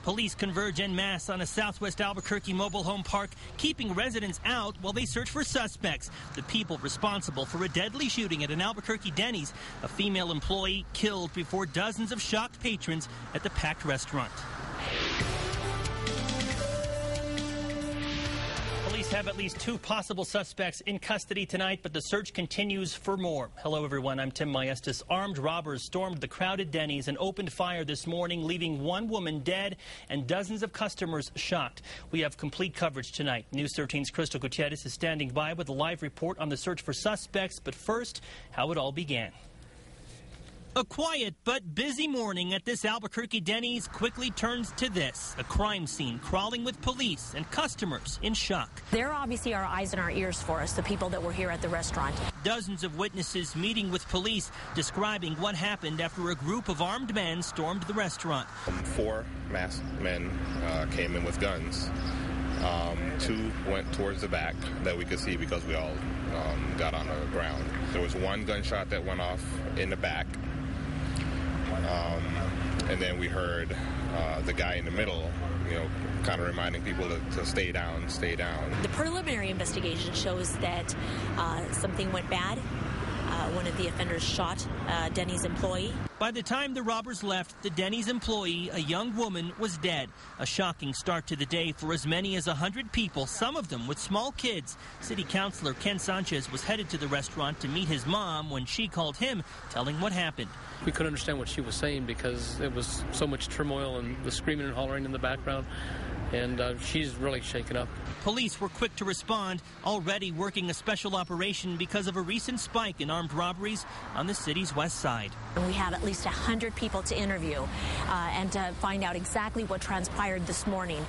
Police converge en masse on a southwest Albuquerque mobile home park, keeping residents out while they search for suspects. The people responsible for a deadly shooting at an Albuquerque Denny's. A female employee killed before dozens of shocked patrons at the packed restaurant. Police have at least 2 possible suspects in custody tonight, but the search continues for more. Hello, everyone. I'm Tim Maestas. Armed robbers stormed the crowded Denny's and opened fire this morning, leaving 1 woman dead and dozens of customers shocked. We have complete coverage tonight. News 13's Crystal Gutierrez is standing by with a live report on the search for suspects. But first, how it all began. A quiet but busy morning at this Albuquerque Denny's quickly turns to this, a crime scene crawling with police and customers in shock. They're obviously our eyes and our ears for us, the people that were here at the restaurant. Dozens of witnesses meeting with police, describing what happened after a group of armed men stormed the restaurant. 4 masked men came in with guns. 2 went towards the back that we could see because we all got on the ground. There was 1 gunshot that went off in the back. And then we heard the guy in the middle, kind of reminding people to stay down, stay down. The preliminary investigation shows that something went bad. One of the offenders shot Denny's employee. By the time the robbers left, the Denny's employee, a young woman, was dead. A shocking start to the day for as many as 100 people, some of them with small kids. City Councilor Ken Sanchez was headed to the restaurant to meet his mom when she called him, telling what happened. We couldn't understand what she was saying because it was so much turmoil and the screaming and hollering in the background. And she's really shaken up. Police were quick to respond, already working a special operation because of a recent spike in armed robberies on the city's west side. We have at least 100 people to interview and to find out exactly what transpired this morning.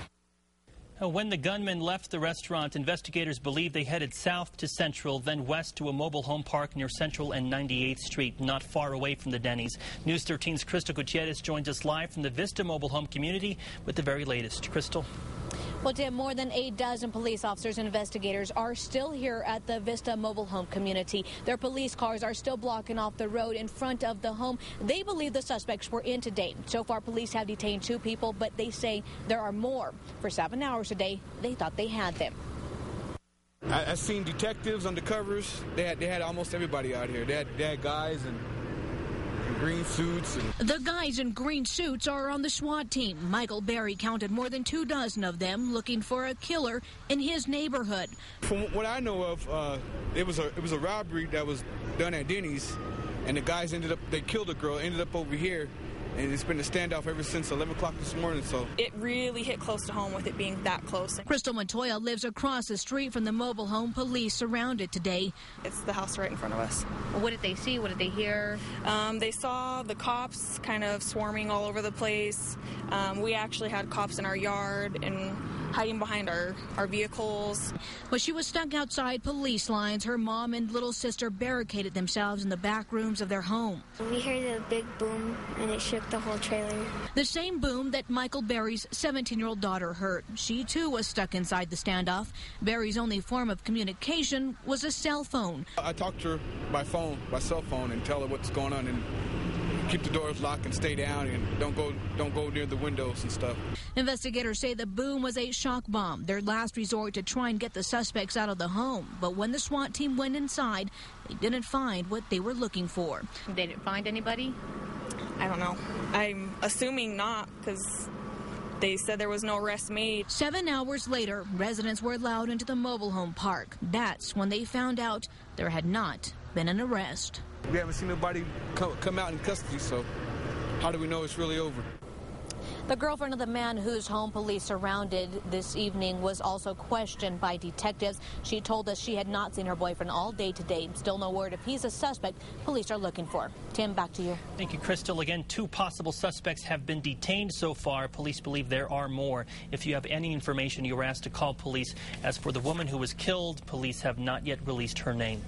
When the gunmen left the restaurant, investigators believe they headed south to Central, then west to a mobile home park near Central and 98th Street, not far away from the Denny's. News 13's Crystal Gutierrez joins us live from the Vista mobile home community with the very latest. Crystal. Well, Tim, more than 8 police officers and investigators are still here at the Vista mobile home community. Their police cars are still blocking off the road in front of the home. They believe the suspects were in today. So far, police have detained 2 people, but they say there are more. For 7 hours today, they thought they had them. I've seen detectives, undercovers. They had almost everybody out here. They had guys and green suits. The guys in green suits are on the SWAT team. Michael Berry counted more than 2 dozen of them looking for a killer in his neighborhood. From what I know of, it was a robbery that was done at Denny's, and the guys they killed a girl, ended up over here. And it's been a standoff ever since 11 o'clock this morning, so. It really hit close to home with it being that close. Crystal Montoya lives across the street from the mobile home. Police surrounded today. It's the house right in front of us. What did they see? What did they hear? They saw the cops kind of swarming all over the place. We actually had cops in our yard and hiding behind our vehicles. When she was stuck outside police lines, her mom and little sister barricaded themselves in the back rooms of their home. We heard a big boom and it shook the whole trailer. The same boom that Michael Berry's 17-year-old daughter heard. She too was stuck inside the standoff. Berry's only form of communication was a cell phone. I talked to her by cell phone, and tell her what's going on and keep the doors locked and stay down and don't go near the windows and stuff. Investigators say the boom was a shock bomb, their last resort to try and get the suspects out of the home. But when the SWAT team went inside, they didn't find what they were looking for. They didn't find anybody? I don't know. I'm assuming not, because they said there was no arrest made. 7 hours later, residents were allowed into the mobile home park. That's when they found out there had not been an arrest. We haven't seen nobody come out in custody, so how do we know it's really over? The girlfriend of the man whose home police surrounded this evening was also questioned by detectives. She told us she had not seen her boyfriend all day today. Still no word if he's a suspect police are looking for. Tim, back to you. Thank you, Crystal. Again, 2 possible suspects have been detained so far. Police believe there are more. If you have any information, you are asked to call police. As for the woman who was killed, police have not yet released her name.